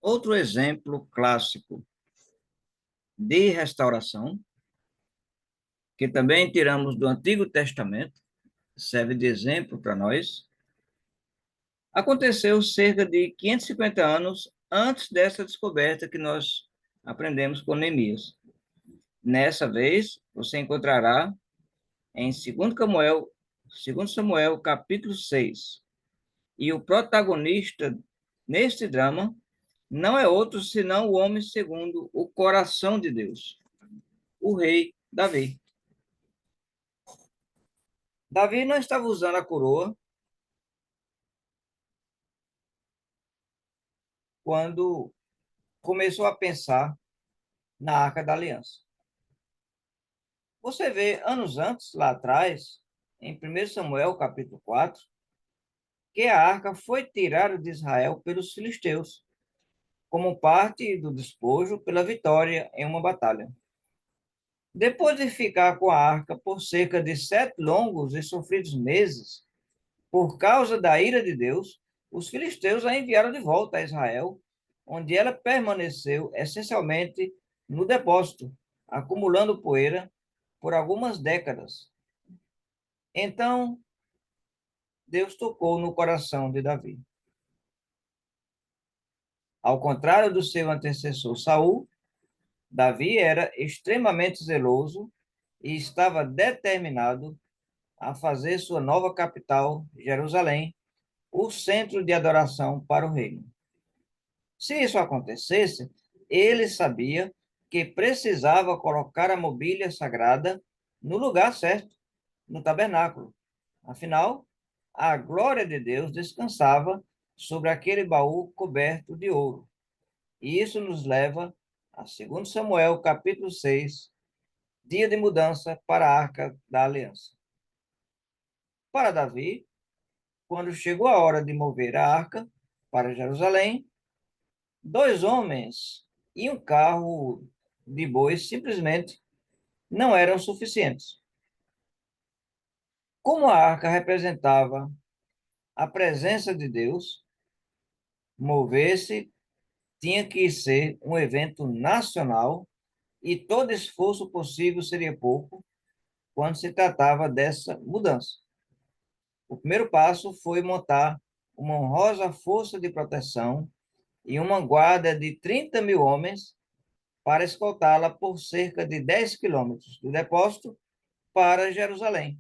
Outro exemplo clássico de restauração, que também tiramos do Antigo Testamento, serve de exemplo para nós, aconteceu cerca de 550 anos antes dessa descoberta que nós aprendemos com Neemias. Nessa vez, você encontrará em 2 Samuel, capítulo 6. E o protagonista neste drama não é outro senão o homem segundo o coração de Deus, o rei Davi. Davi não estava usando a coroa quando começou a pensar na Arca da Aliança. Você vê, anos antes, lá atrás, em 1 Samuel, capítulo 4, que a arca foi tirada de Israel pelos filisteus, como parte do despojo pela vitória em uma batalha. Depois de ficar com a arca por cerca de 7 longos e sofridos meses, por causa da ira de Deus, os filisteus a enviaram de volta a Israel, onde ela permaneceu essencialmente no depósito, acumulando poeira por algumas décadas. Então, Deus tocou no coração de Davi. Ao contrário do seu antecessor Saul, Davi era extremamente zeloso e estava determinado a fazer sua nova capital, Jerusalém, o centro de adoração para o reino. Se isso acontecesse, ele sabia que precisava colocar a mobília sagrada no lugar certo, no tabernáculo. Afinal, a glória de Deus descansava sobre aquele baú coberto de ouro. E isso nos leva a 2 Samuel, capítulo 6, dia de mudança para a Arca da Aliança. Para Davi, quando chegou a hora de mover a arca para Jerusalém, 2 homens e um carro de bois simplesmente não eram suficientes. Como a arca representava a presença de Deus, mover-se tinha que ser um evento nacional e todo esforço possível seria pouco quando se tratava dessa mudança. O primeiro passo foi montar uma honrosa força de proteção e uma guarda de 30 mil homens para escoltá-la por cerca de 10 quilômetros do depósito para Jerusalém.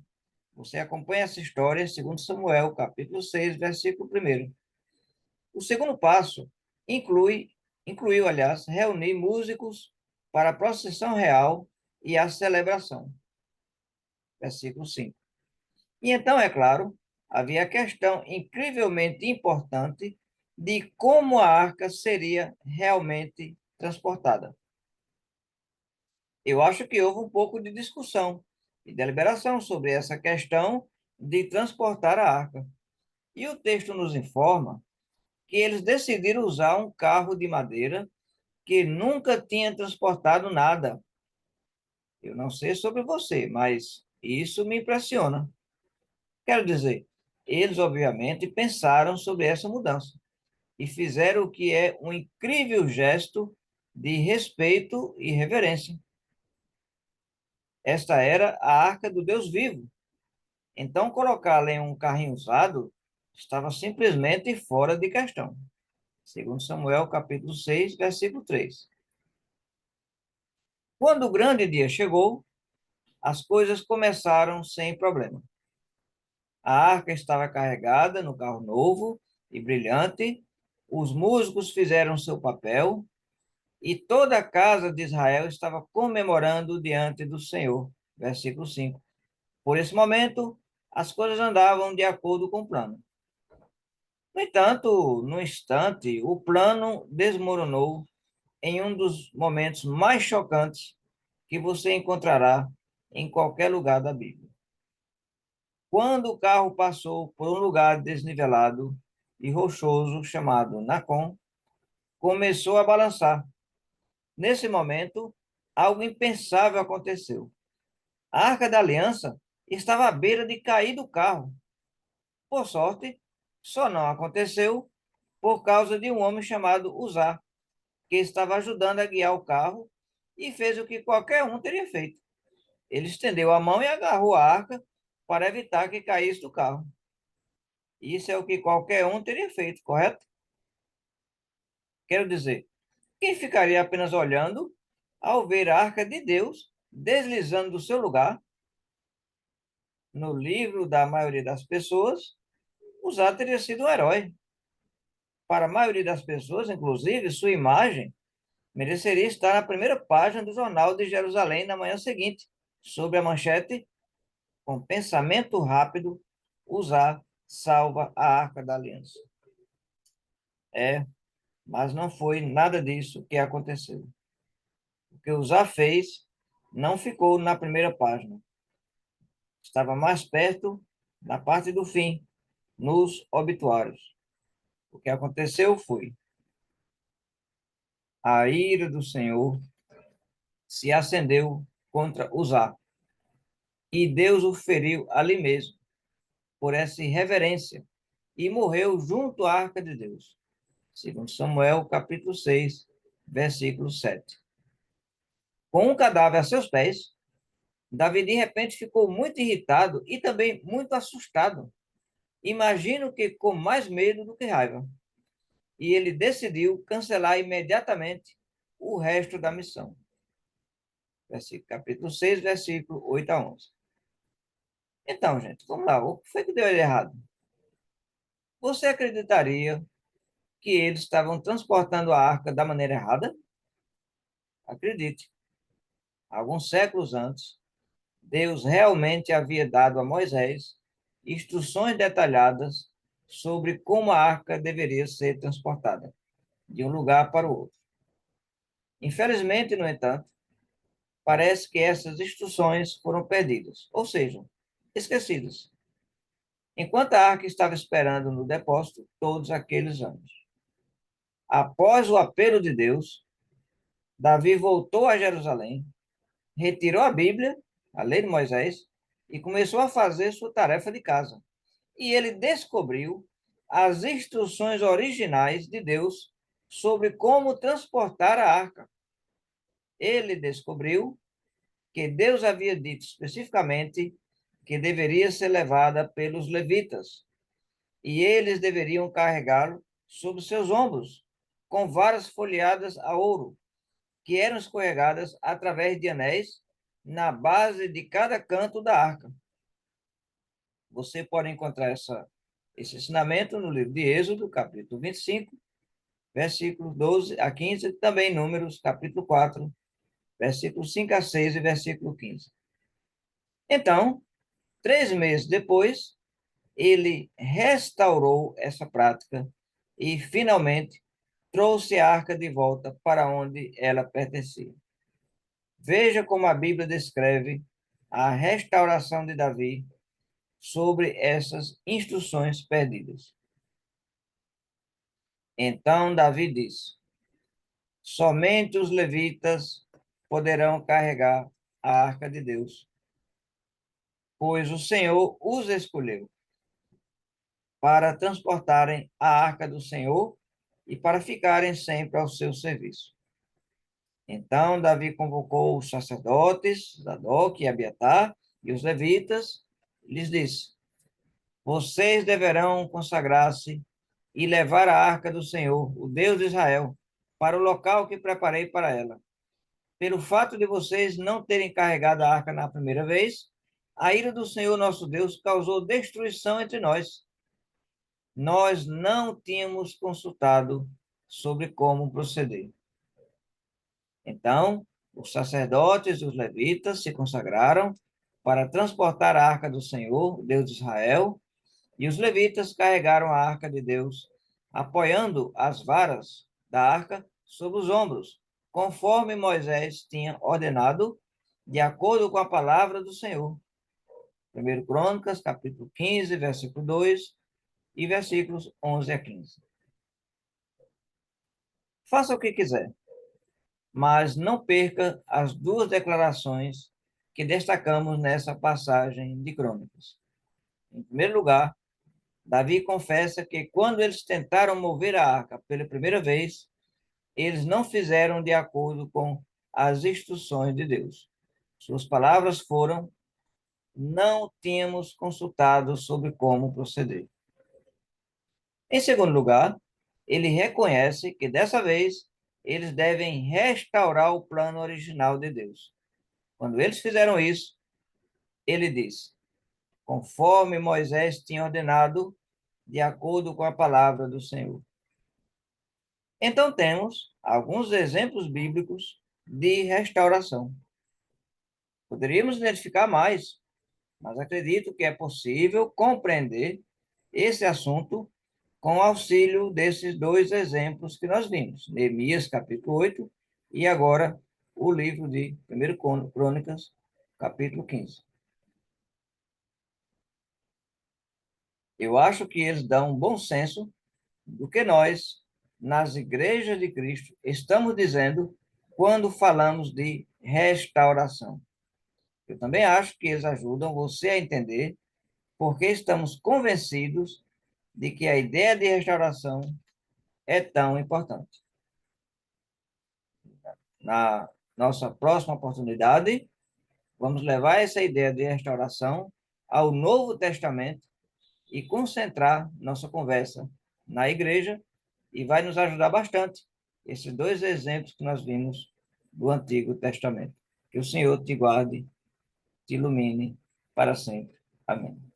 Você acompanha essa história em 2 Samuel, capítulo 6, versículo 1. O segundo passo incluiu, aliás, reunir músicos para a procissão real e a celebração. Versículo 5. E então, é claro, havia a questão incrivelmente importante de como a arca seria realmente transportada. Eu acho que houve um pouco de discussão e deliberação sobre essa questão de transportar a arca. E o texto nos informa que eles decidiram usar um carro de madeira que nunca tinha transportado nada. Eu não sei sobre você, mas isso me impressiona. Quero dizer, eles obviamente pensaram sobre essa mudança e fizeram o que é um incrível gesto de respeito e reverência. Esta era a arca do Deus vivo. Então, colocá-la em um carrinho usado estava simplesmente fora de questão. 2 Samuel, capítulo 6, versículo 3. Quando o grande dia chegou, as coisas começaram sem problema. A arca estava carregada no carro novo e brilhante, os músicos fizeram seu papel e toda a casa de Israel estava comemorando diante do Senhor. Versículo 5. Por esse momento, as coisas andavam de acordo com o plano. No entanto, no instante, o plano desmoronou em um dos momentos mais chocantes que você encontrará em qualquer lugar da Bíblia. Quando o carro passou por um lugar desnivelado e rochoso chamado Nacon, começou a balançar. Nesse momento, algo impensável aconteceu. A Arca da Aliança estava à beira de cair do carro. Por sorte, só não aconteceu por causa de um homem chamado Uzá, que estava ajudando a guiar o carro e fez o que qualquer um teria feito. Ele estendeu a mão e agarrou a arca para evitar que caísse do carro. Isso é o que qualquer um teria feito, correto? Quero dizer, quem ficaria apenas olhando ao ver a arca de Deus deslizando do seu lugar? No livro da maioria das pessoas, Uzá teria sido um herói. Para a maioria das pessoas, inclusive, sua imagem mereceria estar na primeira página do Jornal de Jerusalém na manhã seguinte, sob a manchete: com pensamento rápido, Uzá salva a Arca da Aliança. É, mas não foi nada disso que aconteceu. O que Uzá fez não ficou na primeira página. Estava mais perto, na parte do fim, nos obituários. O que aconteceu foi: a ira do Senhor se acendeu contra Uzá, e Deus o feriu ali mesmo, por essa irreverência, e morreu junto à arca de Deus. Segundo Samuel, capítulo 6, versículo 7. Com um cadáver a seus pés, Davi de repente ficou muito irritado e também muito assustado. Imagino que com mais medo do que raiva. E ele decidiu cancelar imediatamente o resto da missão. Capítulo 6, versículo 8 a 11. Então, gente, vamos lá. O que foi que deu errado? Você acreditaria que eles estavam transportando a arca da maneira errada? Acredite, alguns séculos antes, Deus realmente havia dado a Moisés instruções detalhadas sobre como a arca deveria ser transportada de um lugar para o outro. Infelizmente, no entanto, parece que essas instruções foram perdidas, ou seja, esquecidas, enquanto a arca estava esperando no depósito todos aqueles anos. Após o apelo de Deus, Davi voltou a Jerusalém, retirou a Bíblia, a lei de Moisés, e começou a fazer sua tarefa de casa. E ele descobriu as instruções originais de Deus sobre como transportar a arca. Ele descobriu que Deus havia dito especificamente que deveria ser levada pelos levitas, e eles deveriam carregá-lo sobre seus ombros, com varas folheadas a ouro, que eram escorregadas através de anéis na base de cada canto da arca. Você pode encontrar esse ensinamento no livro de Êxodo, capítulo 25, versículos 12 a 15, também Números, capítulo 4, versículos 5 a 6 e versículo 15. Então, 3 meses depois, ele restaurou essa prática e, finalmente, trouxe a arca de volta para onde ela pertencia. Veja como a Bíblia descreve a restauração de Davi sobre essas instruções perdidas. Então Davi disse: somente os levitas poderão carregar a arca de Deus, pois o Senhor os escolheu para transportarem a arca do Senhor e para ficarem sempre ao seu serviço. Então Davi convocou os sacerdotes, Zadok e Abiatar, e os levitas, e lhes disse: vocês deverão consagrar-se e levar a arca do Senhor, o Deus de Israel, para o local que preparei para ela. Pelo fato de vocês não terem carregado a arca na primeira vez, a ira do Senhor nosso Deus causou destruição entre nós. Nós não tínhamos consultado sobre como proceder. Então, os sacerdotes e os levitas se consagraram para transportar a arca do Senhor, Deus de Israel, e os levitas carregaram a arca de Deus, apoiando as varas da arca sobre os ombros, conforme Moisés tinha ordenado, de acordo com a palavra do Senhor. 1 Crônicas, capítulo 15, versículo 2 e versículos 11 a 15. Faça o que quiser, mas não perca as duas declarações que destacamos nessa passagem de Crônicas. Em primeiro lugar, Davi confessa que quando eles tentaram mover a arca pela primeira vez, eles não fizeram de acordo com as instruções de Deus. Suas palavras foram: não tínhamos consultado sobre como proceder. Em segundo lugar, ele reconhece que dessa vez eles devem restaurar o plano original de Deus. Quando eles fizeram isso, ele diz: conforme Moisés tinha ordenado, de acordo com a palavra do Senhor. Então temos alguns exemplos bíblicos de restauração. Poderíamos identificar mais, mas acredito que é possível compreender esse assunto com o auxílio desses dois exemplos que nós vimos, Neemias, capítulo 8, e agora o livro de 1 Crônicas, capítulo 15. Eu acho que eles dão um bom senso do que nós, nas igrejas de Cristo, estamos dizendo quando falamos de restauração. Eu também acho que eles ajudam você a entender porque estamos convencidos de que a ideia de restauração é tão importante. Na nossa próxima oportunidade, vamos levar essa ideia de restauração ao Novo Testamento e concentrar nossa conversa na igreja, e vai nos ajudar bastante esses dois exemplos que nós vimos do Antigo Testamento. Que o Senhor te guarde, te ilumine para sempre. Amém.